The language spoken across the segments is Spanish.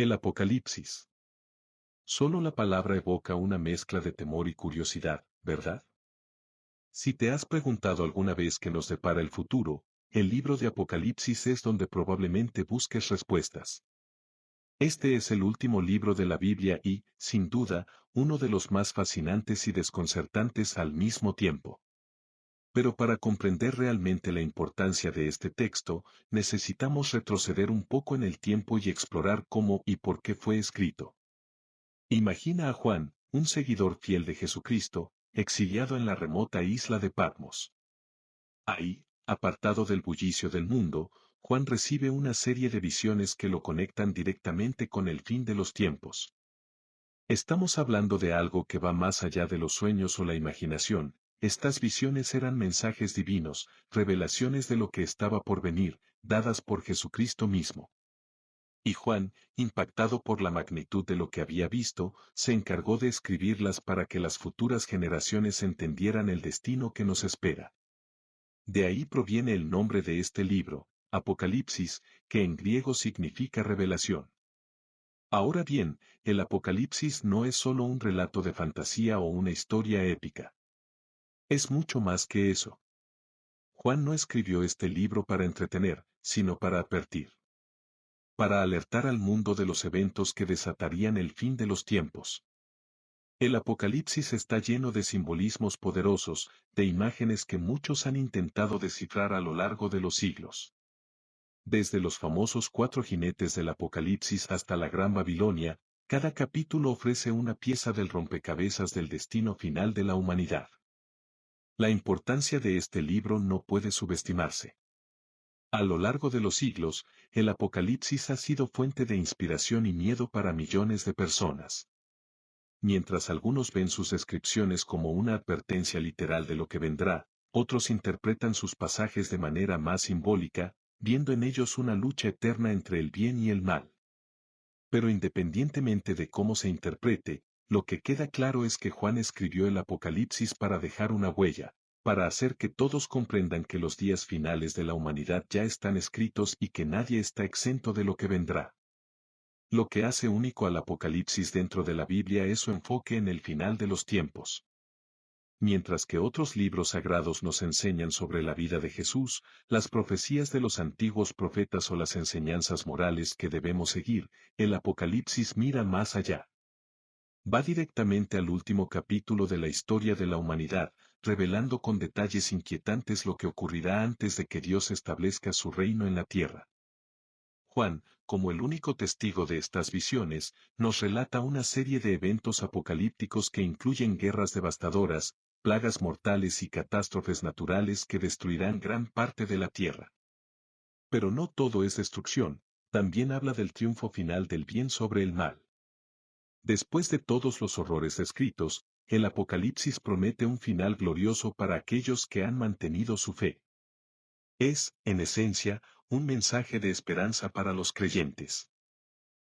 El Apocalipsis. Solo la palabra evoca una mezcla de temor y curiosidad, ¿verdad? Si te has preguntado alguna vez qué nos depara el futuro, el libro de Apocalipsis es donde probablemente busques respuestas. Este es el último libro de la Biblia y, sin duda, uno de los más fascinantes y desconcertantes al mismo tiempo. Pero para comprender realmente la importancia de este texto, necesitamos retroceder un poco en el tiempo y explorar cómo y por qué fue escrito. Imagina a Juan, un seguidor fiel de Jesucristo, exiliado en la remota isla de Patmos. Ahí, apartado del bullicio del mundo, Juan recibe una serie de visiones que lo conectan directamente con el fin de los tiempos. Estamos hablando de algo que va más allá de los sueños o la imaginación. Estas visiones eran mensajes divinos, revelaciones de lo que estaba por venir, dadas por Jesucristo mismo. Y Juan, impactado por la magnitud de lo que había visto, se encargó de escribirlas para que las futuras generaciones entendieran el destino que nos espera. De ahí proviene el nombre de este libro, Apocalipsis, que en griego significa revelación. Ahora bien, el Apocalipsis no es solo un relato de fantasía o una historia épica. Es mucho más que eso. Juan no escribió este libro para entretener, sino para advertir. Para alertar al mundo de los eventos que desatarían el fin de los tiempos. El Apocalipsis está lleno de simbolismos poderosos, de imágenes que muchos han intentado descifrar a lo largo de los siglos. Desde los famosos 4 jinetes del Apocalipsis hasta la Gran Babilonia, cada capítulo ofrece una pieza del rompecabezas del destino final de la humanidad. La importancia de este libro no puede subestimarse. A lo largo de los siglos, el Apocalipsis ha sido fuente de inspiración y miedo para millones de personas. Mientras algunos ven sus descripciones como una advertencia literal de lo que vendrá, otros interpretan sus pasajes de manera más simbólica, viendo en ellos una lucha eterna entre el bien y el mal. Pero independientemente de cómo se interprete, lo que queda claro es que Juan escribió el Apocalipsis para dejar una huella, para hacer que todos comprendan que los días finales de la humanidad ya están escritos y que nadie está exento de lo que vendrá. Lo que hace único al Apocalipsis dentro de la Biblia es su enfoque en el final de los tiempos. Mientras que otros libros sagrados nos enseñan sobre la vida de Jesús, las profecías de los antiguos profetas o las enseñanzas morales que debemos seguir, el Apocalipsis mira más allá. Va directamente al último capítulo de la historia de la humanidad, revelando con detalles inquietantes lo que ocurrirá antes de que Dios establezca su reino en la tierra. Juan, como el único testigo de estas visiones, nos relata una serie de eventos apocalípticos que incluyen guerras devastadoras, plagas mortales y catástrofes naturales que destruirán gran parte de la tierra. Pero no todo es destrucción, también habla del triunfo final del bien sobre el mal. Después de todos los horrores descritos, el Apocalipsis promete un final glorioso para aquellos que han mantenido su fe. Es, en esencia, un mensaje de esperanza para los creyentes.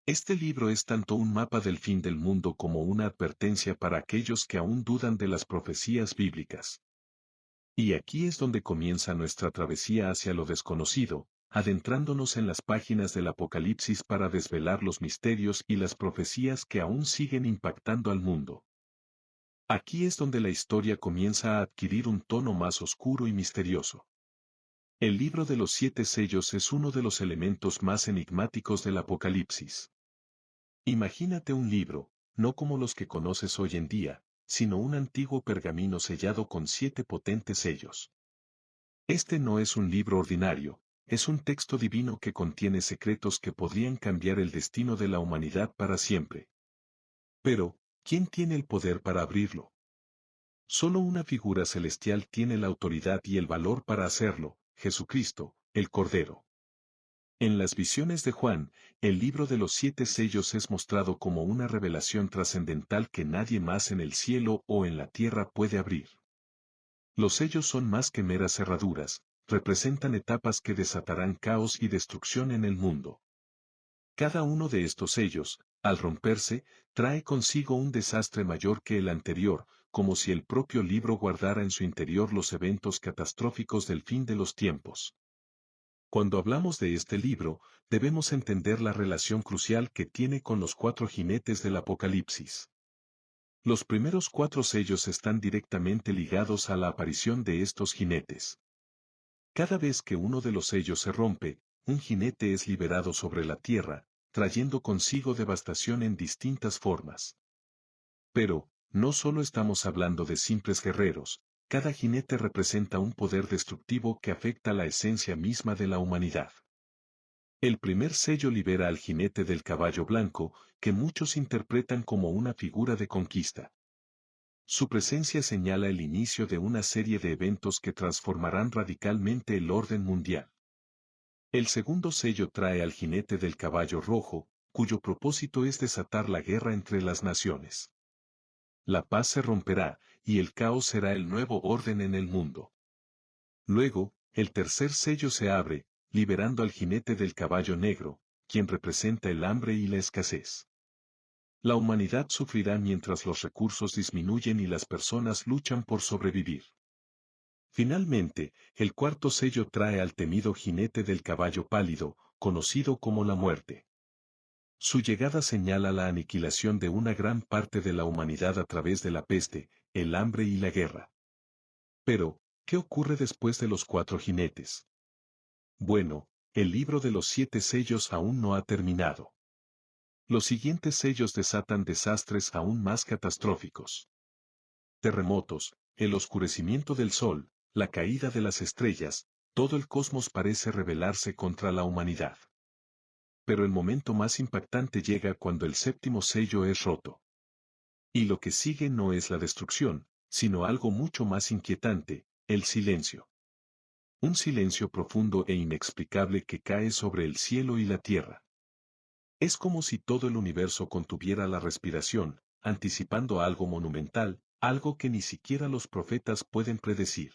Este libro es tanto un mapa del fin del mundo como una advertencia para aquellos que aún dudan de las profecías bíblicas. Y aquí es donde comienza nuestra travesía hacia lo desconocido, adentrándonos en las páginas del Apocalipsis para desvelar los misterios y las profecías que aún siguen impactando al mundo. Aquí es donde la historia comienza a adquirir un tono más oscuro y misterioso. El libro de los 7 sellos es uno de los elementos más enigmáticos del Apocalipsis. Imagínate un libro, no como los que conoces hoy en día, sino un antiguo pergamino sellado con 7 potentes sellos. Este no es un libro ordinario, es un texto divino que contiene secretos que podrían cambiar el destino de la humanidad para siempre. Pero, ¿quién tiene el poder para abrirlo? Solo una figura celestial tiene la autoridad y el valor para hacerlo, Jesucristo, el Cordero. En las visiones de Juan, el libro de los 7 sellos es mostrado como una revelación trascendental que nadie más en el cielo o en la tierra puede abrir. Los sellos son más que meras cerraduras, representan etapas que desatarán caos y destrucción en el mundo. Cada uno de estos sellos, al romperse, trae consigo un desastre mayor que el anterior, como si el propio libro guardara en su interior los eventos catastróficos del fin de los tiempos. Cuando hablamos de este libro, debemos entender la relación crucial que tiene con los cuatro jinetes del Apocalipsis. Los primeros cuatro sellos están directamente ligados a la aparición de estos jinetes. Cada vez que uno de los sellos se rompe, un jinete es liberado sobre la tierra, trayendo consigo devastación en distintas formas. Pero, no solo estamos hablando de simples guerreros, cada jinete representa un poder destructivo que afecta la esencia misma de la humanidad. El primer sello libera al jinete del caballo blanco, que muchos interpretan como una figura de conquista. Su presencia señala el inicio de una serie de eventos que transformarán radicalmente el orden mundial. El segundo sello trae al jinete del caballo rojo, cuyo propósito es desatar la guerra entre las naciones. La paz se romperá, y el caos será el nuevo orden en el mundo. Luego, el tercer sello se abre, liberando al jinete del caballo negro, quien representa el hambre y la escasez. La humanidad sufrirá mientras los recursos disminuyen y las personas luchan por sobrevivir. Finalmente, el cuarto sello trae al temido jinete del caballo pálido, conocido como la muerte. Su llegada señala la aniquilación de una gran parte de la humanidad a través de la peste, el hambre y la guerra. Pero, ¿qué ocurre después de los cuatro jinetes? Bueno, el libro de los 7 sellos aún no ha terminado. Los siguientes sellos desatan desastres aún más catastróficos. Terremotos, el oscurecimiento del sol, la caída de las estrellas, todo el cosmos parece rebelarse contra la humanidad. Pero el momento más impactante llega cuando el séptimo sello es roto. Y lo que sigue no es la destrucción, sino algo mucho más inquietante, el silencio. Un silencio profundo e inexplicable que cae sobre el cielo y la tierra. Es como si todo el universo contuviera la respiración, anticipando algo monumental, algo que ni siquiera los profetas pueden predecir.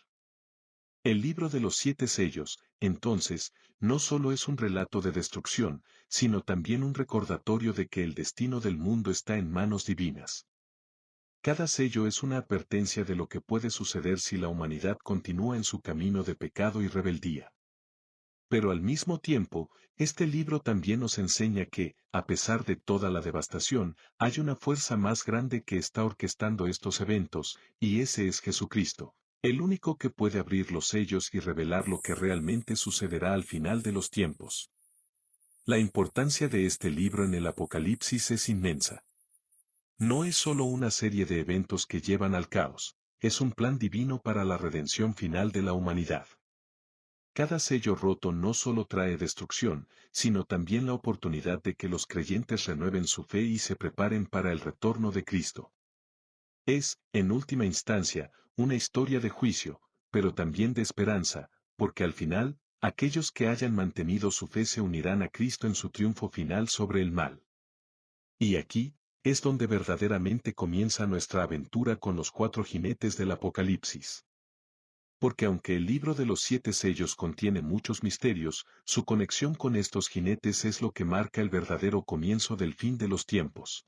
El libro de los 7 sellos, entonces, no solo es un relato de destrucción, sino también un recordatorio de que el destino del mundo está en manos divinas. Cada sello es una advertencia de lo que puede suceder si la humanidad continúa en su camino de pecado y rebeldía. Pero al mismo tiempo, este libro también nos enseña que, a pesar de toda la devastación, hay una fuerza más grande que está orquestando estos eventos, y ese es Jesucristo, el único que puede abrir los sellos y revelar lo que realmente sucederá al final de los tiempos. La importancia de este libro en el Apocalipsis es inmensa. No es solo una serie de eventos que llevan al caos, es un plan divino para la redención final de la humanidad. Cada sello roto no solo trae destrucción, sino también la oportunidad de que los creyentes renueven su fe y se preparen para el retorno de Cristo. Es, en última instancia, una historia de juicio, pero también de esperanza, porque al final, aquellos que hayan mantenido su fe se unirán a Cristo en su triunfo final sobre el mal. Y aquí, es donde verdaderamente comienza nuestra aventura con los 4 jinetes del Apocalipsis. Porque aunque el libro de los 7 sellos contiene muchos misterios, su conexión con estos jinetes es lo que marca el verdadero comienzo del fin de los tiempos.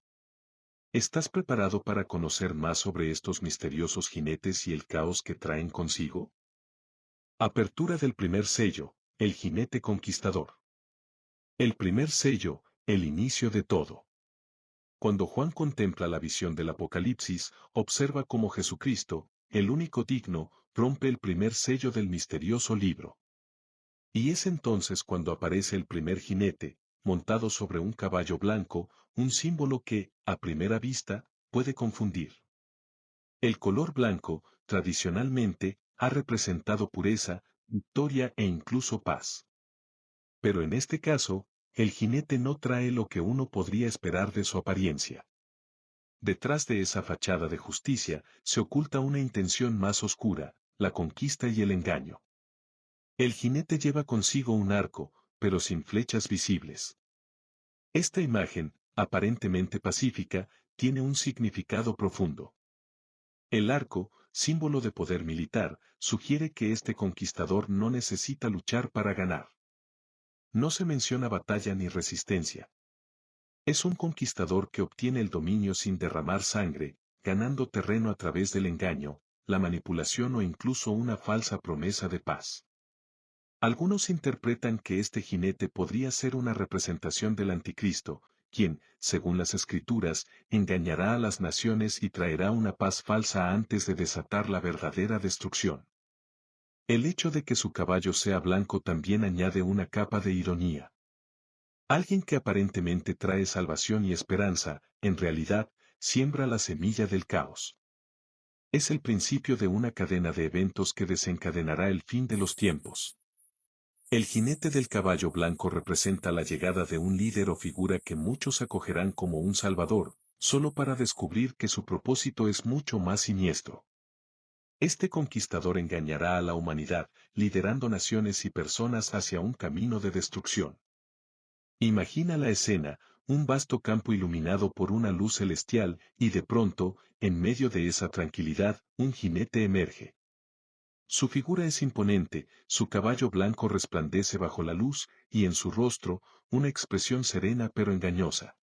¿Estás preparado para conocer más sobre estos misteriosos jinetes y el caos que traen consigo? Apertura del primer sello, el jinete conquistador. El primer sello, el inicio de todo. Cuando Juan contempla la visión del Apocalipsis, observa cómo Jesucristo, el único digno, rompe el primer sello del misterioso libro. Y es entonces cuando aparece el primer jinete, montado sobre un caballo blanco, un símbolo que, a primera vista, puede confundir. El color blanco, tradicionalmente, ha representado pureza, victoria e incluso paz. Pero en este caso, el jinete no trae lo que uno podría esperar de su apariencia. Detrás de esa fachada de justicia, se oculta una intención más oscura, la conquista y el engaño. El jinete lleva consigo un arco, pero sin flechas visibles. Esta imagen, aparentemente pacífica, tiene un significado profundo. El arco, símbolo de poder militar, sugiere que este conquistador no necesita luchar para ganar. No se menciona batalla ni resistencia. Es un conquistador que obtiene el dominio sin derramar sangre, ganando terreno a través del engaño, la manipulación o incluso una falsa promesa de paz. Algunos interpretan que este jinete podría ser una representación del anticristo, quien, según las escrituras, engañará a las naciones y traerá una paz falsa antes de desatar la verdadera destrucción. El hecho de que su caballo sea blanco también añade una capa de ironía. Alguien que aparentemente trae salvación y esperanza, en realidad, siembra la semilla del caos. Es el principio de una cadena de eventos que desencadenará el fin de los tiempos. El jinete del caballo blanco representa la llegada de un líder o figura que muchos acogerán como un salvador, solo para descubrir que su propósito es mucho más siniestro. Este conquistador engañará a la humanidad, liderando naciones y personas hacia un camino de destrucción. Imagina la escena, un vasto campo iluminado por una luz celestial, y de pronto, en medio de esa tranquilidad, un jinete emerge. Su figura es imponente, su caballo blanco resplandece bajo la luz, y en su rostro, una expresión serena pero engañosa.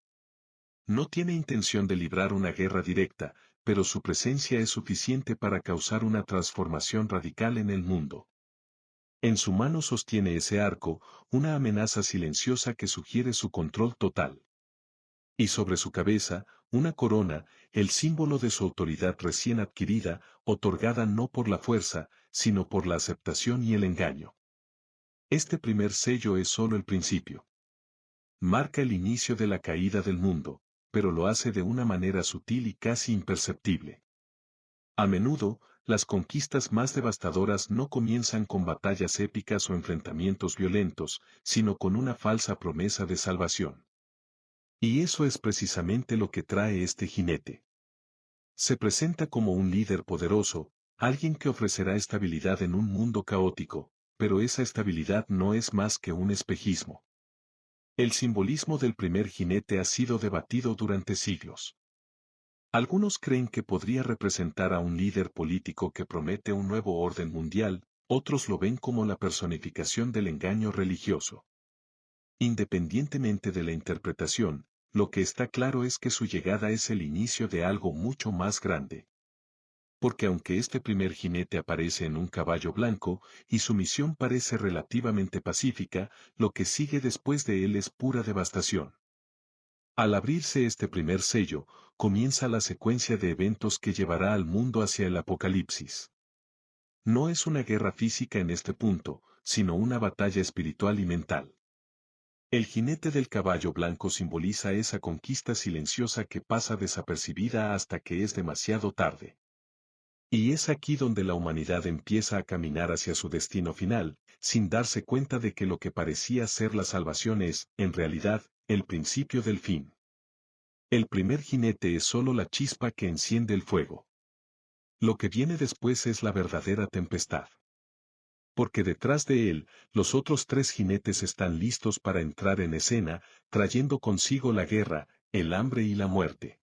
No tiene intención de librar una guerra directa, pero su presencia es suficiente para causar una transformación radical en el mundo. En su mano sostiene ese arco, una amenaza silenciosa que sugiere su control total. Y sobre su cabeza, una corona, el símbolo de su autoridad recién adquirida, otorgada no por la fuerza, sino por la aceptación y el engaño. Este primer sello es solo el principio. Marca el inicio de la caída del mundo, pero lo hace de una manera sutil y casi imperceptible. A menudo, las conquistas más devastadoras no comienzan con batallas épicas o enfrentamientos violentos, sino con una falsa promesa de salvación. Y eso es precisamente lo que trae este jinete. Se presenta como un líder poderoso, alguien que ofrecerá estabilidad en un mundo caótico, pero esa estabilidad no es más que un espejismo. El simbolismo del primer jinete ha sido debatido durante siglos. Algunos creen que podría representar a un líder político que promete un nuevo orden mundial, otros lo ven como la personificación del engaño religioso. Independientemente de la interpretación, lo que está claro es que su llegada es el inicio de algo mucho más grande. Porque aunque este primer jinete aparece en un caballo blanco, y su misión parece relativamente pacífica, lo que sigue después de él es pura devastación. Al abrirse este primer sello, comienza la secuencia de eventos que llevará al mundo hacia el apocalipsis. No es una guerra física en este punto, sino una batalla espiritual y mental. El jinete del caballo blanco simboliza esa conquista silenciosa que pasa desapercibida hasta que es demasiado tarde. Y es aquí donde la humanidad empieza a caminar hacia su destino final, sin darse cuenta de que lo que parecía ser la salvación es, en realidad, el principio del fin. El primer jinete es solo la chispa que enciende el fuego. Lo que viene después es la verdadera tempestad. Porque detrás de él, los otros tres jinetes están listos para entrar en escena, trayendo consigo la guerra, el hambre y la muerte.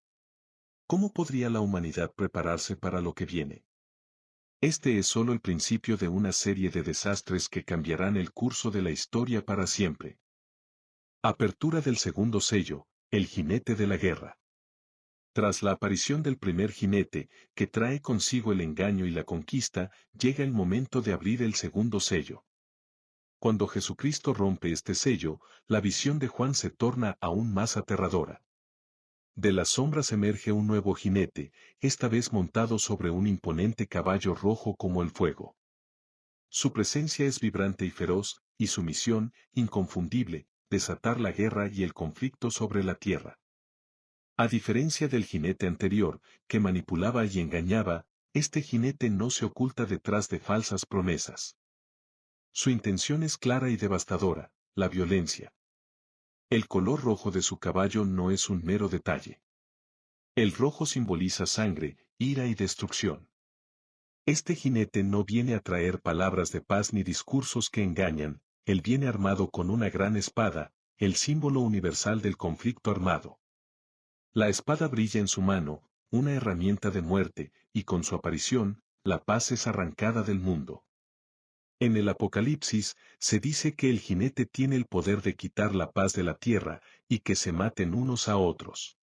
¿Cómo podría la humanidad prepararse para lo que viene? Este es solo el principio de una serie de desastres que cambiarán el curso de la historia para siempre. Apertura del segundo sello, el jinete de la guerra. Tras la aparición del primer jinete, que trae consigo el engaño y la conquista, llega el momento de abrir el segundo sello. Cuando Jesucristo rompe este sello, la visión de Juan se torna aún más aterradora. De las sombras emerge un nuevo jinete, esta vez montado sobre un imponente caballo rojo como el fuego. Su presencia es vibrante y feroz, y su misión, inconfundible, desatar la guerra y el conflicto sobre la tierra. A diferencia del jinete anterior, que manipulaba y engañaba, este jinete no se oculta detrás de falsas promesas. Su intención es clara y devastadora, la violencia. El color rojo de su caballo no es un mero detalle. El rojo simboliza sangre, ira y destrucción. Este jinete no viene a traer palabras de paz ni discursos que engañan, él viene armado con una gran espada, el símbolo universal del conflicto armado. La espada brilla en su mano, una herramienta de muerte, y con su aparición, la paz es arrancada del mundo. En el Apocalipsis, se dice que el jinete tiene el poder de quitar la paz de la tierra, y que se maten unos a otros.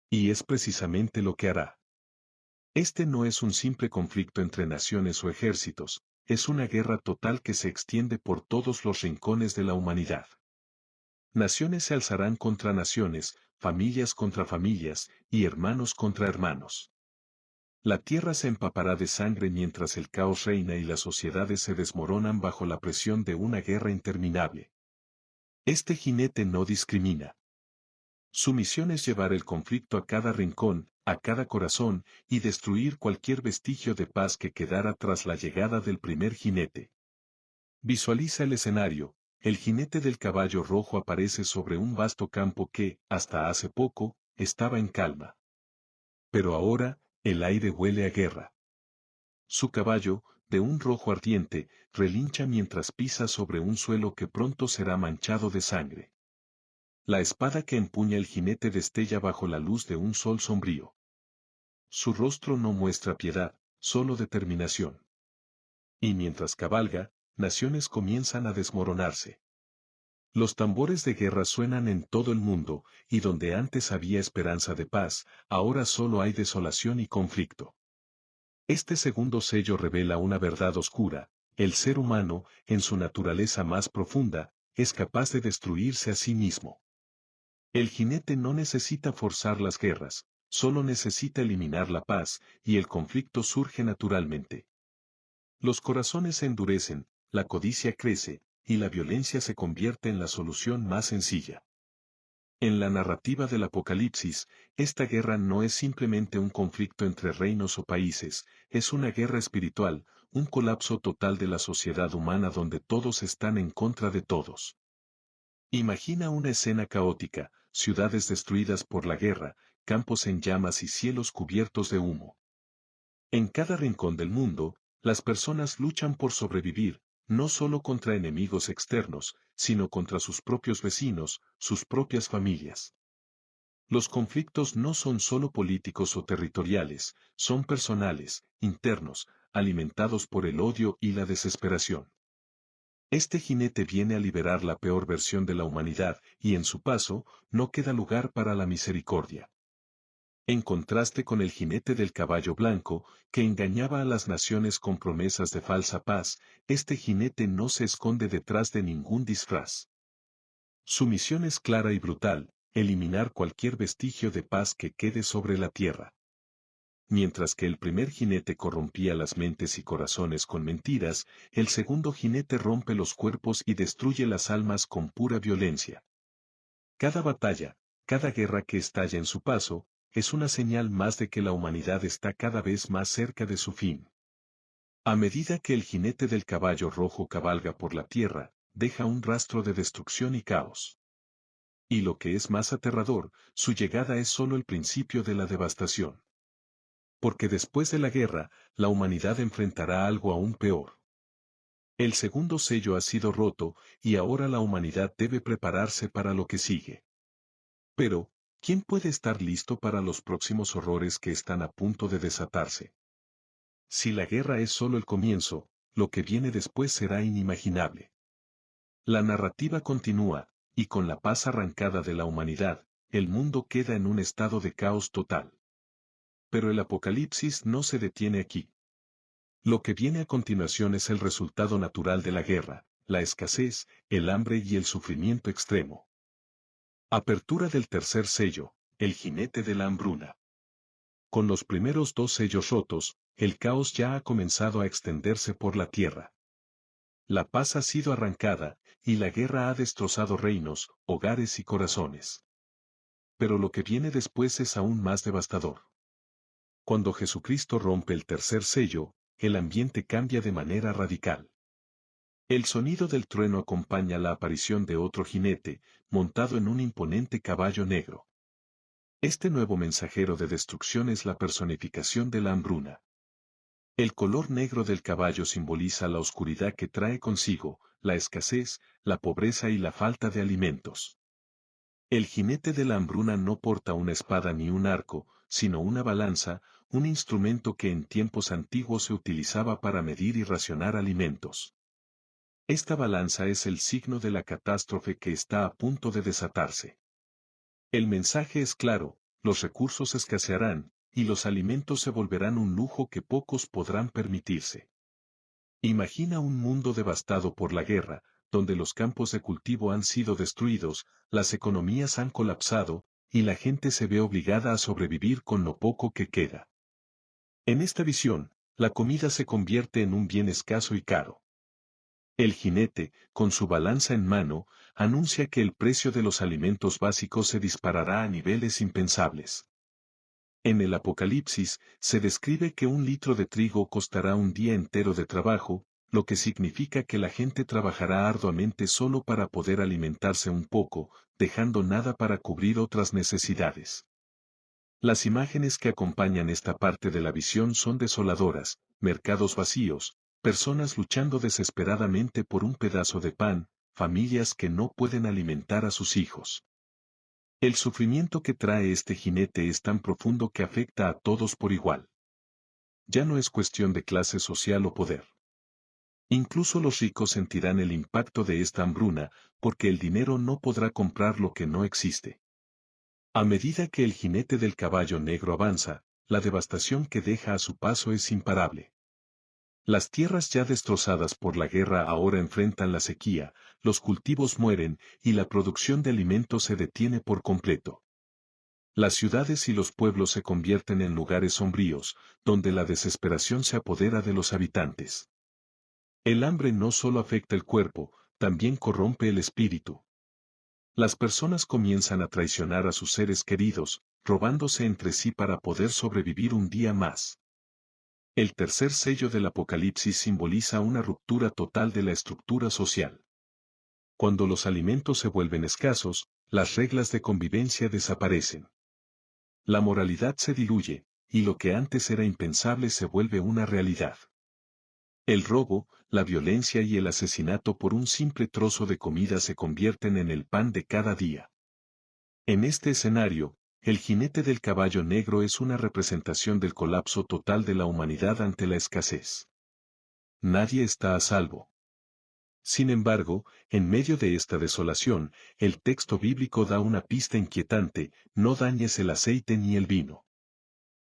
Y es precisamente lo que hará. Este no es un simple conflicto entre naciones o ejércitos, es una guerra total que se extiende por todos los rincones de la humanidad. Naciones se alzarán contra naciones, familias contra familias, y hermanos contra hermanos. La tierra se empapará de sangre mientras el caos reina y las sociedades se desmoronan bajo la presión de una guerra interminable. Este jinete no discrimina. Su misión es llevar el conflicto a cada rincón, a cada corazón, y destruir cualquier vestigio de paz que quedara tras la llegada del primer jinete. Visualiza el escenario. El jinete del caballo rojo aparece sobre un vasto campo que, hasta hace poco, estaba en calma. Pero ahora, el aire huele a guerra. Su caballo, de un rojo ardiente, relincha mientras pisa sobre un suelo que pronto será manchado de sangre. La espada que empuña el jinete destella bajo la luz de un sol sombrío. Su rostro no muestra piedad, solo determinación. Y mientras cabalga, naciones comienzan a desmoronarse. Los tambores de guerra suenan en todo el mundo, y donde antes había esperanza de paz, ahora solo hay desolación y conflicto. Este segundo sello revela una verdad oscura: el ser humano, en su naturaleza más profunda, es capaz de destruirse a sí mismo. El jinete no necesita forzar las guerras, solo necesita eliminar la paz, y el conflicto surge naturalmente. Los corazones se endurecen, la codicia crece, y la violencia se convierte en la solución más sencilla. En la narrativa del Apocalipsis, esta guerra no es simplemente un conflicto entre reinos o países, es una guerra espiritual, un colapso total de la sociedad humana donde todos están en contra de todos. Imagina una escena caótica: ciudades destruidas por la guerra, campos en llamas y cielos cubiertos de humo. En cada rincón del mundo, las personas luchan por sobrevivir, no solo contra enemigos externos, sino contra sus propios vecinos, sus propias familias. Los conflictos no son solo políticos o territoriales, son personales, internos, alimentados por el odio y la desesperación. Este jinete viene a liberar la peor versión de la humanidad, y en su paso, no queda lugar para la misericordia. En contraste con el jinete del caballo blanco, que engañaba a las naciones con promesas de falsa paz, este jinete no se esconde detrás de ningún disfraz. Su misión es clara y brutal: eliminar cualquier vestigio de paz que quede sobre la tierra. Mientras que el primer jinete corrompía las mentes y corazones con mentiras, el segundo jinete rompe los cuerpos y destruye las almas con pura violencia. Cada batalla, cada guerra que estalla en su paso, es una señal más de que la humanidad está cada vez más cerca de su fin. A medida que el jinete del caballo rojo cabalga por la tierra, deja un rastro de destrucción y caos. Y lo que es más aterrador, su llegada es solo el principio de la devastación. Porque después de la guerra, la humanidad enfrentará algo aún peor. El segundo sello ha sido roto, y ahora la humanidad debe prepararse para lo que sigue. Pero, ¿quién puede estar listo para los próximos horrores que están a punto de desatarse? Si la guerra es solo el comienzo, lo que viene después será inimaginable. La narrativa continúa, y con la paz arrancada de la humanidad, el mundo queda en un estado de caos total. Pero el Apocalipsis no se detiene aquí. Lo que viene a continuación es el resultado natural de la guerra: la escasez, el hambre y el sufrimiento extremo. Apertura del tercer sello: el jinete de la hambruna. Con los primeros dos sellos rotos, el caos ya ha comenzado a extenderse por la tierra. La paz ha sido arrancada, y la guerra ha destrozado reinos, hogares y corazones. Pero lo que viene después es aún más devastador. Cuando Jesucristo rompe el tercer sello, el ambiente cambia de manera radical. El sonido del trueno acompaña la aparición de otro jinete, montado en un imponente caballo negro. Este nuevo mensajero de destrucción es la personificación de la hambruna. El color negro del caballo simboliza la oscuridad que trae consigo, la escasez, la pobreza y la falta de alimentos. El jinete de la hambruna no porta una espada ni un arco, sino una balanza, un instrumento que en tiempos antiguos se utilizaba para medir y racionar alimentos. Esta balanza es el signo de la catástrofe que está a punto de desatarse. El mensaje es claro: los recursos escasearán, y los alimentos se volverán un lujo que pocos podrán permitirse. Imagina un mundo devastado por la guerra, donde los campos de cultivo han sido destruidos, las economías han colapsado, y la gente se ve obligada a sobrevivir con lo poco que queda. En esta visión, la comida se convierte en un bien escaso y caro. El jinete, con su balanza en mano, anuncia que el precio de los alimentos básicos se disparará a niveles impensables. En el Apocalipsis, se describe que un litro de trigo costará un día entero de trabajo, lo que significa que la gente trabajará arduamente solo para poder alimentarse un poco, dejando nada para cubrir otras necesidades. Las imágenes que acompañan esta parte de la visión son desoladoras: mercados vacíos, personas luchando desesperadamente por un pedazo de pan, familias que no pueden alimentar a sus hijos. El sufrimiento que trae este jinete es tan profundo que afecta a todos por igual. Ya no es cuestión de clase social o poder. Incluso los ricos sentirán el impacto de esta hambruna, porque el dinero no podrá comprar lo que no existe. A medida que el jinete del caballo negro avanza, la devastación que deja a su paso es imparable. Las tierras ya destrozadas por la guerra ahora enfrentan la sequía, los cultivos mueren y la producción de alimentos se detiene por completo. Las ciudades y los pueblos se convierten en lugares sombríos, donde la desesperación se apodera de los habitantes. El hambre no solo afecta el cuerpo, también corrompe el espíritu. Las personas comienzan a traicionar a sus seres queridos, robándose entre sí para poder sobrevivir un día más. El tercer sello del Apocalipsis simboliza una ruptura total de la estructura social. Cuando los alimentos se vuelven escasos, las reglas de convivencia desaparecen. La moralidad se diluye, y lo que antes era impensable se vuelve una realidad. El robo, la violencia y el asesinato por un simple trozo de comida se convierten en el pan de cada día. En este escenario, el jinete del caballo negro es una representación del colapso total de la humanidad ante la escasez. Nadie está a salvo. Sin embargo, en medio de esta desolación, el texto bíblico da una pista inquietante: no dañes el aceite ni el vino.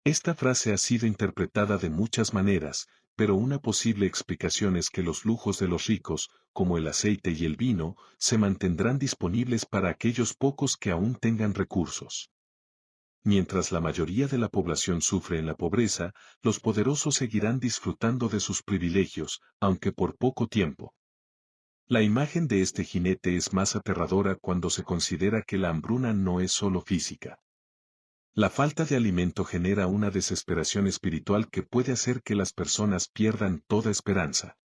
Esta frase ha sido interpretada de muchas maneras, pero una posible explicación es que los lujos de los ricos, como el aceite y el vino, se mantendrán disponibles para aquellos pocos que aún tengan recursos. Mientras la mayoría de la población sufre en la pobreza, los poderosos seguirán disfrutando de sus privilegios, aunque por poco tiempo. La imagen de este jinete es más aterradora cuando se considera que la hambruna no es solo física. La falta de alimento genera una desesperación espiritual que puede hacer que las personas pierdan toda esperanza.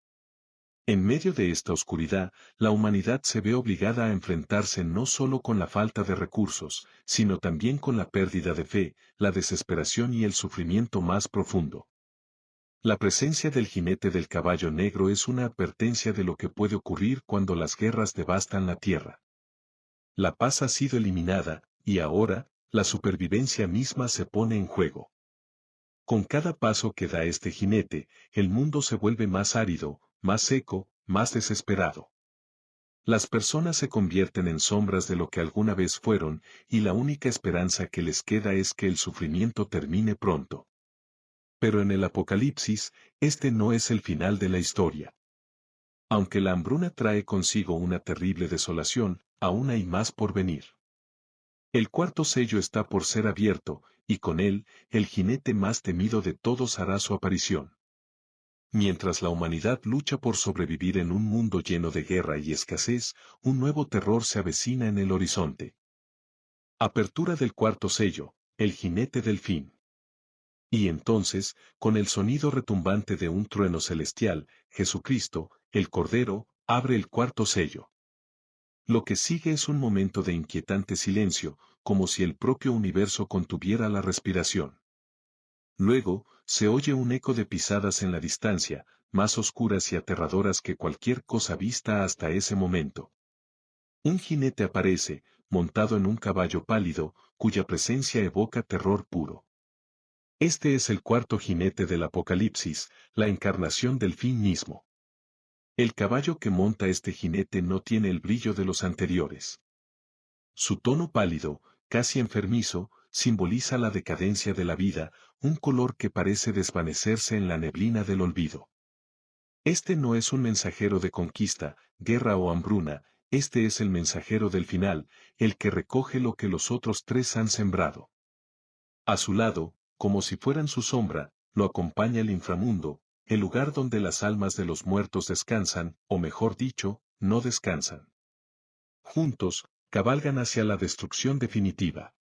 En medio de esta oscuridad, la humanidad se ve obligada a enfrentarse no solo con la falta de recursos, sino también con la pérdida de fe, la desesperación y el sufrimiento más profundo. La presencia del jinete del caballo negro es una advertencia de lo que puede ocurrir cuando las guerras devastan la tierra. La paz ha sido eliminada, y ahora, la supervivencia misma se pone en juego. Con cada paso que da este jinete, el mundo se vuelve más árido, más seco, más desesperado. Las personas se convierten en sombras de lo que alguna vez fueron, y la única esperanza que les queda es que el sufrimiento termine pronto. Pero en el Apocalipsis, este no es el final de la historia. Aunque la hambruna trae consigo una terrible desolación, aún hay más por venir. El cuarto sello está por ser abierto, y con él, el jinete más temido de todos hará su aparición. Mientras la humanidad lucha por sobrevivir en un mundo lleno de guerra y escasez, un nuevo terror se avecina en el horizonte. Apertura del cuarto sello, el jinete del fin. Y entonces, con el sonido retumbante de un trueno celestial, Jesucristo, el Cordero, abre el cuarto sello. Lo que sigue es un momento de inquietante silencio, como si el propio universo contuviera la respiración. Luego, se oye un eco de pisadas en la distancia, más oscuras y aterradoras que cualquier cosa vista hasta ese momento. Un jinete aparece, montado en un caballo pálido, cuya presencia evoca terror puro. Este es el cuarto jinete del Apocalipsis, la encarnación del fin mismo. El caballo que monta este jinete no tiene el brillo de los anteriores. Su tono pálido, casi enfermizo, simboliza la decadencia de la vida, un color que parece desvanecerse en la neblina del olvido. Este no es un mensajero de conquista, guerra o hambruna, este es el mensajero del final, el que recoge lo que los otros tres han sembrado. A su lado, como si fueran su sombra, lo acompaña el inframundo, el lugar donde las almas de los muertos descansan, o mejor dicho, no descansan. Juntos, cabalgan hacia la destrucción definitiva.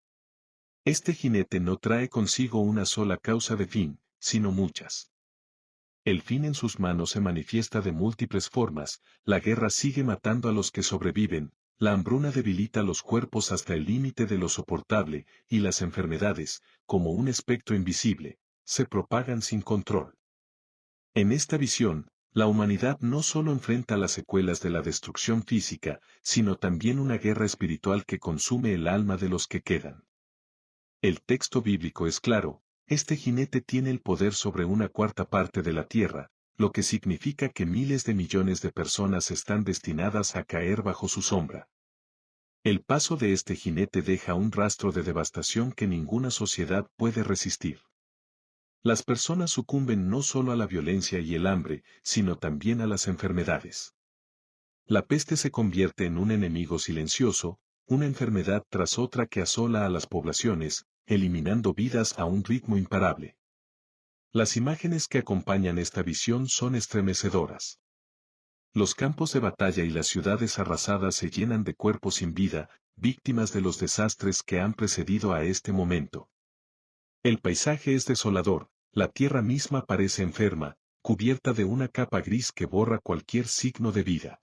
Este jinete no trae consigo una sola causa de fin, sino muchas. El fin en sus manos se manifiesta de múltiples formas, la guerra sigue matando a los que sobreviven, la hambruna debilita los cuerpos hasta el límite de lo soportable, y las enfermedades, como un espectro invisible, se propagan sin control. En esta visión, la humanidad no solo enfrenta las secuelas de la destrucción física, sino también una guerra espiritual que consume el alma de los que quedan. El texto bíblico es claro, este jinete tiene el poder sobre una cuarta parte de la tierra, lo que significa que miles de millones de personas están destinadas a caer bajo su sombra. El paso de este jinete deja un rastro de devastación que ninguna sociedad puede resistir. Las personas sucumben no solo a la violencia y el hambre, sino también a las enfermedades. La peste se convierte en un enemigo silencioso, una enfermedad tras otra que asola a las poblaciones, eliminando vidas a un ritmo imparable. Las imágenes que acompañan esta visión son estremecedoras. Los campos de batalla y las ciudades arrasadas se llenan de cuerpos sin vida, víctimas de los desastres que han precedido a este momento. El paisaje es desolador, la tierra misma parece enferma, cubierta de una capa gris que borra cualquier signo de vida.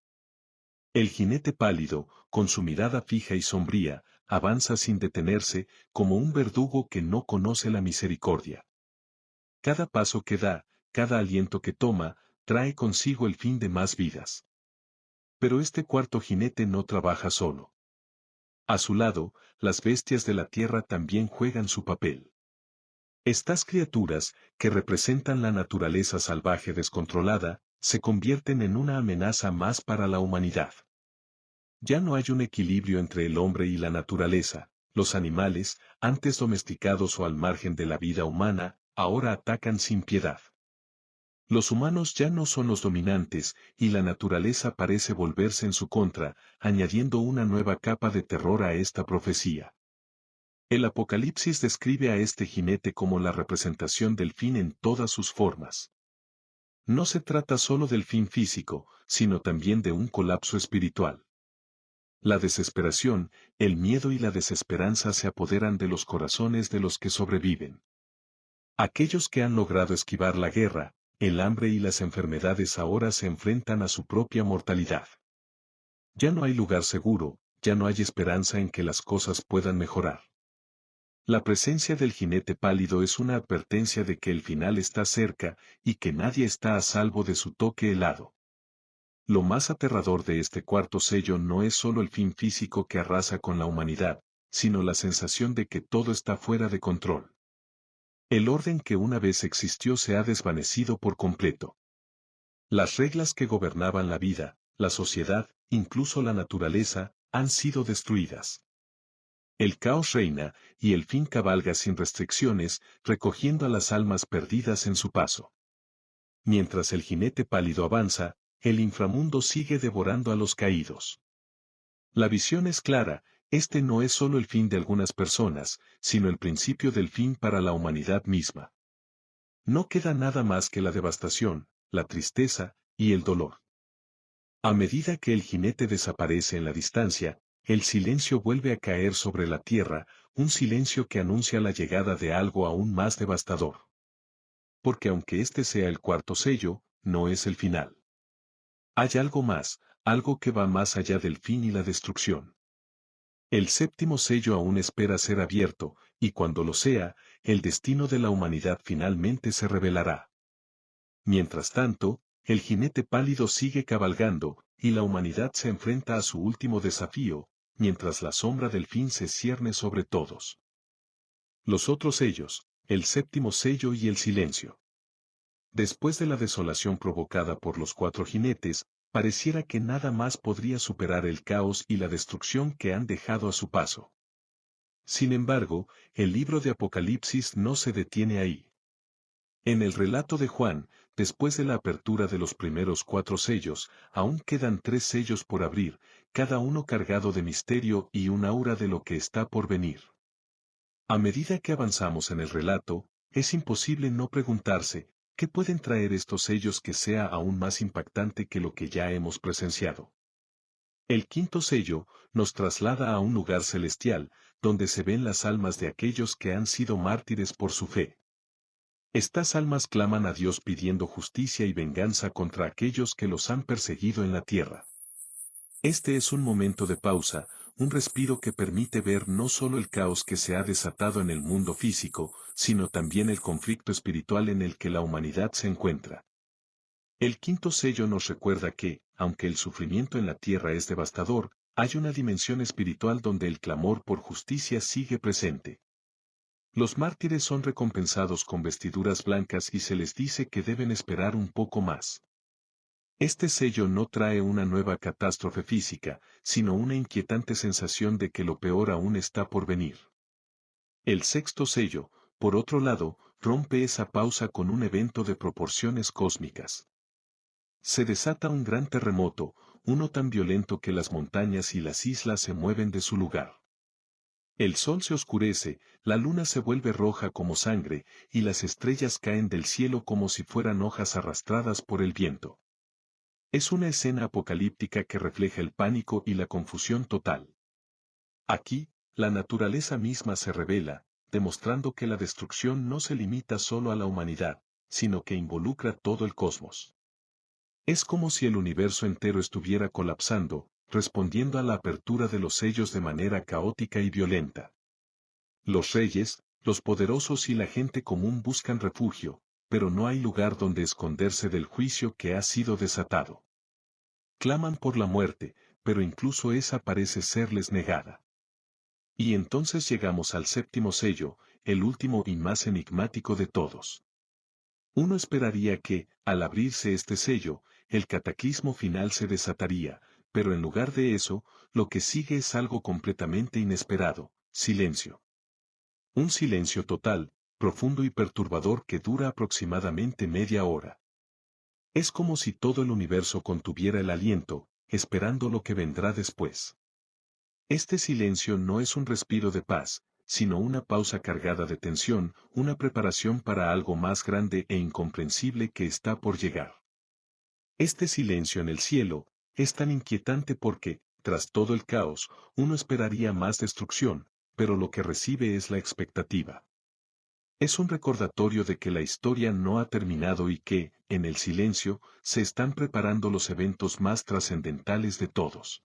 El jinete pálido, con su mirada fija y sombría, avanza sin detenerse, como un verdugo que no conoce la misericordia. Cada paso que da, cada aliento que toma, trae consigo el fin de más vidas. Pero este cuarto jinete no trabaja solo. A su lado, las bestias de la tierra también juegan su papel. Estas criaturas, que representan la naturaleza salvaje descontrolada, se convierten en una amenaza más para la humanidad. Ya no hay un equilibrio entre el hombre y la naturaleza, los animales, antes domesticados o al margen de la vida humana, ahora atacan sin piedad. Los humanos ya no son los dominantes, y la naturaleza parece volverse en su contra, añadiendo una nueva capa de terror a esta profecía. El Apocalipsis describe a este jinete como la representación del fin en todas sus formas. No se trata solo del fin físico, sino también de un colapso espiritual. La desesperación, el miedo y la desesperanza se apoderan de los corazones de los que sobreviven. Aquellos que han logrado esquivar la guerra, el hambre y las enfermedades ahora se enfrentan a su propia mortalidad. Ya no hay lugar seguro, ya no hay esperanza en que las cosas puedan mejorar. La presencia del jinete pálido es una advertencia de que el final está cerca, y que nadie está a salvo de su toque helado. Lo más aterrador de este cuarto sello no es solo el fin físico que arrasa con la humanidad, sino la sensación de que todo está fuera de control. El orden que una vez existió se ha desvanecido por completo. Las reglas que gobernaban la vida, la sociedad, incluso la naturaleza, han sido destruidas. El caos reina, y el fin cabalga sin restricciones, recogiendo a las almas perdidas en su paso. Mientras el jinete pálido avanza, el inframundo sigue devorando a los caídos. La visión es clara, este no es solo el fin de algunas personas, sino el principio del fin para la humanidad misma. No queda nada más que la devastación, la tristeza, y el dolor. A medida que el jinete desaparece en la distancia, el silencio vuelve a caer sobre la tierra, un silencio que anuncia la llegada de algo aún más devastador. Porque aunque este sea el cuarto sello, no es el final. Hay algo más, algo que va más allá del fin y la destrucción. El séptimo sello aún espera ser abierto, y cuando lo sea, el destino de la humanidad finalmente se revelará. Mientras tanto, el jinete pálido sigue cabalgando, y la humanidad se enfrenta a su último desafío, mientras la sombra del fin se cierne sobre todos. Los otros sellos, el séptimo sello y el silencio. Después de la desolación provocada por los cuatro jinetes, pareciera que nada más podría superar el caos y la destrucción que han dejado a su paso. Sin embargo, el libro de Apocalipsis no se detiene ahí. En el relato de Juan, después de la apertura de los primeros 4 sellos, aún quedan 3 sellos por abrir, cada uno cargado de misterio y un aura de lo que está por venir. A medida que avanzamos en el relato, es imposible no preguntarse, ¿qué pueden traer estos sellos que sea aún más impactante que lo que ya hemos presenciado? El quinto sello nos traslada a un lugar celestial, donde se ven las almas de aquellos que han sido mártires por su fe. Estas almas claman a Dios pidiendo justicia y venganza contra aquellos que los han perseguido en la tierra. Este es un momento de pausa, un respiro que permite ver no solo el caos que se ha desatado en el mundo físico, sino también el conflicto espiritual en el que la humanidad se encuentra. El quinto sello nos recuerda que, aunque el sufrimiento en la tierra es devastador, hay una dimensión espiritual donde el clamor por justicia sigue presente. Los mártires son recompensados con vestiduras blancas y se les dice que deben esperar un poco más. Este sello no trae una nueva catástrofe física, sino una inquietante sensación de que lo peor aún está por venir. El sexto sello, por otro lado, rompe esa pausa con un evento de proporciones cósmicas. Se desata un gran terremoto, uno tan violento que las montañas y las islas se mueven de su lugar. El sol se oscurece, la luna se vuelve roja como sangre, y las estrellas caen del cielo como si fueran hojas arrastradas por el viento. Es una escena apocalíptica que refleja el pánico y la confusión total. Aquí, la naturaleza misma se revela, demostrando que la destrucción no se limita solo a la humanidad, sino que involucra todo el cosmos. Es como si el universo entero estuviera colapsando, respondiendo a la apertura de los sellos de manera caótica y violenta. Los reyes, los poderosos y la gente común buscan refugio, pero no hay lugar donde esconderse del juicio que ha sido desatado. Claman por la muerte, pero incluso esa parece serles negada. Y entonces llegamos al séptimo sello, el último y más enigmático de todos. Uno esperaría que, al abrirse este sello, el cataclismo final se desataría, pero en lugar de eso, lo que sigue es algo completamente inesperado: silencio. Un silencio total, profundo y perturbador que dura aproximadamente media hora. Es como si todo el universo contuviera el aliento, esperando lo que vendrá después. Este silencio no es un respiro de paz, sino una pausa cargada de tensión, una preparación para algo más grande e incomprensible que está por llegar. Este silencio en el cielo es tan inquietante porque, tras todo el caos, uno esperaría más destrucción, pero lo que recibe es la expectativa. Es un recordatorio de que la historia no ha terminado y que, en el silencio, se están preparando los eventos más trascendentales de todos.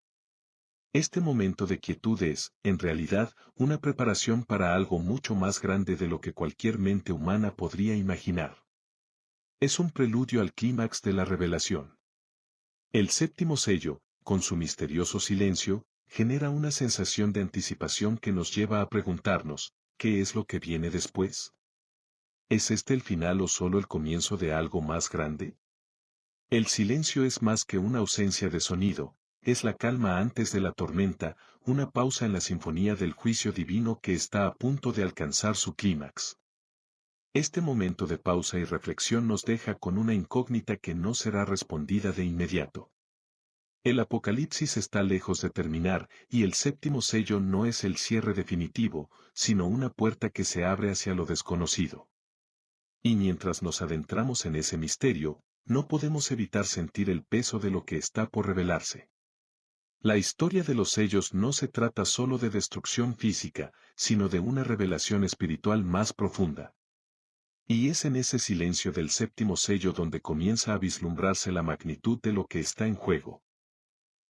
Este momento de quietud es, en realidad, una preparación para algo mucho más grande de lo que cualquier mente humana podría imaginar. Es un preludio al clímax de la revelación. El séptimo sello, con su misterioso silencio, genera una sensación de anticipación que nos lleva a preguntarnos, ¿qué es lo que viene después? ¿Es este el final o solo el comienzo de algo más grande? El silencio es más que una ausencia de sonido, es la calma antes de la tormenta, una pausa en la sinfonía del juicio divino que está a punto de alcanzar su clímax. Este momento de pausa y reflexión nos deja con una incógnita que no será respondida de inmediato. El apocalipsis está lejos de terminar, y el séptimo sello no es el cierre definitivo, sino una puerta que se abre hacia lo desconocido. Y mientras nos adentramos en ese misterio, no podemos evitar sentir el peso de lo que está por revelarse. La historia de los sellos no se trata solo de destrucción física, sino de una revelación espiritual más profunda. Y es en ese silencio del séptimo sello donde comienza a vislumbrarse la magnitud de lo que está en juego.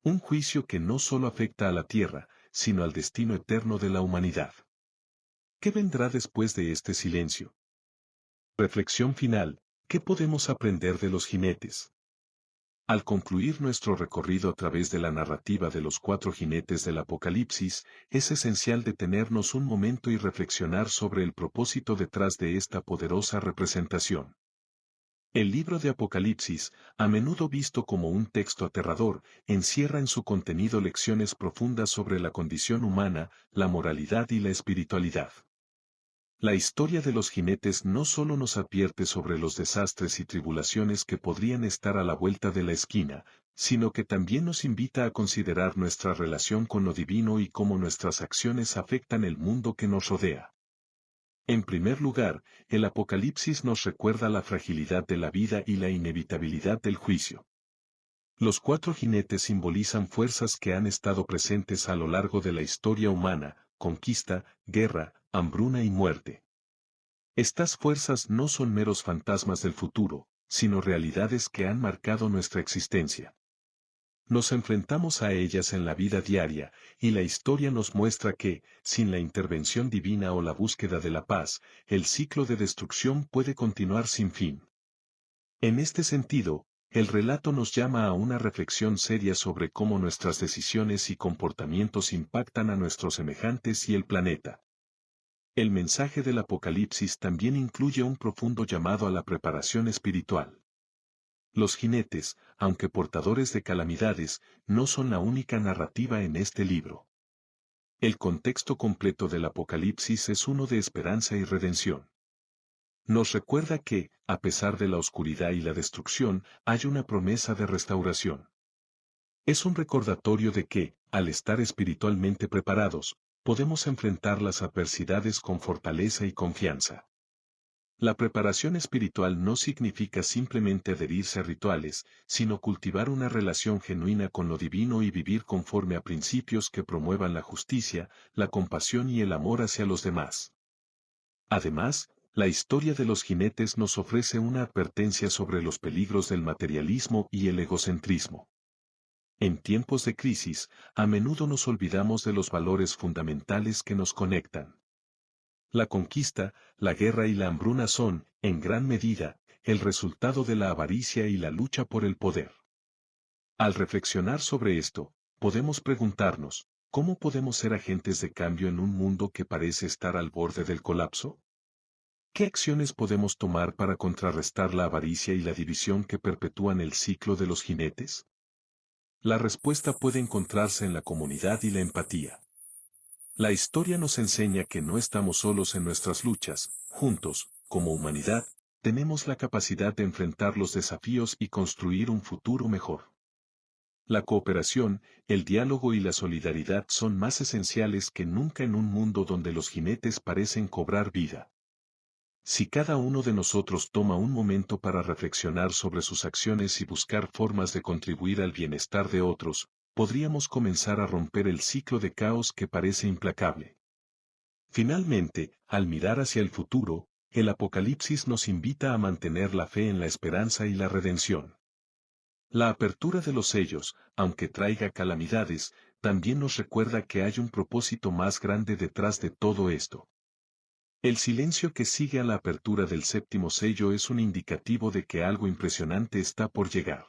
Un juicio que no solo afecta a la tierra, sino al destino eterno de la humanidad. ¿Qué vendrá después de este silencio? Reflexión final: ¿qué podemos aprender de los jinetes? Al concluir nuestro recorrido a través de la narrativa de los 4 jinetes del Apocalipsis, es esencial detenernos un momento y reflexionar sobre el propósito detrás de esta poderosa representación. El libro de Apocalipsis, a menudo visto como un texto aterrador, encierra en su contenido lecciones profundas sobre la condición humana, la moralidad y la espiritualidad. La historia de los jinetes no solo nos advierte sobre los desastres y tribulaciones que podrían estar a la vuelta de la esquina, sino que también nos invita a considerar nuestra relación con lo divino y cómo nuestras acciones afectan el mundo que nos rodea. En primer lugar, el Apocalipsis nos recuerda la fragilidad de la vida y la inevitabilidad del juicio. Los 4 jinetes simbolizan fuerzas que han estado presentes a lo largo de la historia humana: conquista, guerra, hambruna y muerte. Estas fuerzas no son meros fantasmas del futuro, sino realidades que han marcado nuestra existencia. Nos enfrentamos a ellas en la vida diaria, y la historia nos muestra que, sin la intervención divina o la búsqueda de la paz, el ciclo de destrucción puede continuar sin fin. En este sentido, el relato nos llama a una reflexión seria sobre cómo nuestras decisiones y comportamientos impactan a nuestros semejantes y el planeta. El mensaje del Apocalipsis también incluye un profundo llamado a la preparación espiritual. Los jinetes, aunque portadores de calamidades, no son la única narrativa en este libro. El contexto completo del Apocalipsis es uno de esperanza y redención. Nos recuerda que, a pesar de la oscuridad y la destrucción, hay una promesa de restauración. Es un recordatorio de que, al estar espiritualmente preparados, podemos enfrentar las adversidades con fortaleza y confianza. La preparación espiritual no significa simplemente adherirse a rituales, sino cultivar una relación genuina con lo divino y vivir conforme a principios que promuevan la justicia, la compasión y el amor hacia los demás. Además, la historia de los jinetes nos ofrece una advertencia sobre los peligros del materialismo y el egocentrismo. En tiempos de crisis, a menudo nos olvidamos de los valores fundamentales que nos conectan. La conquista, la guerra y la hambruna son, en gran medida, el resultado de la avaricia y la lucha por el poder. Al reflexionar sobre esto, podemos preguntarnos, ¿cómo podemos ser agentes de cambio en un mundo que parece estar al borde del colapso? ¿Qué acciones podemos tomar para contrarrestar la avaricia y la división que perpetúan el ciclo de los jinetes? La respuesta puede encontrarse en la comunidad y la empatía. La historia nos enseña que no estamos solos en nuestras luchas; juntos, como humanidad, tenemos la capacidad de enfrentar los desafíos y construir un futuro mejor. La cooperación, el diálogo y la solidaridad son más esenciales que nunca en un mundo donde los jinetes parecen cobrar vida. Si cada uno de nosotros toma un momento para reflexionar sobre sus acciones y buscar formas de contribuir al bienestar de otros, podríamos comenzar a romper el ciclo de caos que parece implacable. Finalmente, al mirar hacia el futuro, el Apocalipsis nos invita a mantener la fe en la esperanza y la redención. La apertura de los sellos, aunque traiga calamidades, también nos recuerda que hay un propósito más grande detrás de todo esto. El silencio que sigue a la apertura del 7º sello es un indicativo de que algo impresionante está por llegar.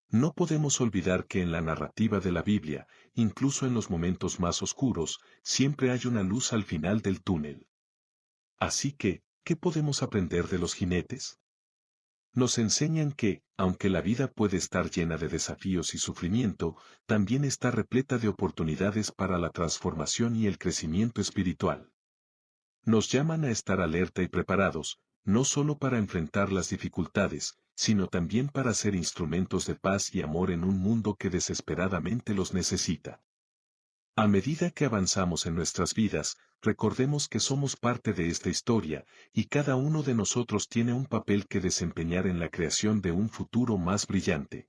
No podemos olvidar que en la narrativa de la Biblia, incluso en los momentos más oscuros, siempre hay una luz al final del túnel. Así que, ¿qué podemos aprender de los jinetes? Nos enseñan que, aunque la vida puede estar llena de desafíos y sufrimiento, también está repleta de oportunidades para la transformación y el crecimiento espiritual. Nos llaman a estar alerta y preparados, no solo para enfrentar las dificultades, sino también para ser instrumentos de paz y amor en un mundo que desesperadamente los necesita. A medida que avanzamos en nuestras vidas, recordemos que somos parte de esta historia, y cada uno de nosotros tiene un papel que desempeñar en la creación de un futuro más brillante.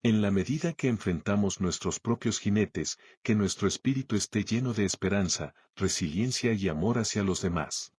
En la medida que enfrentamos nuestros propios jinetes, que nuestro espíritu esté lleno de esperanza, resiliencia y amor hacia los demás.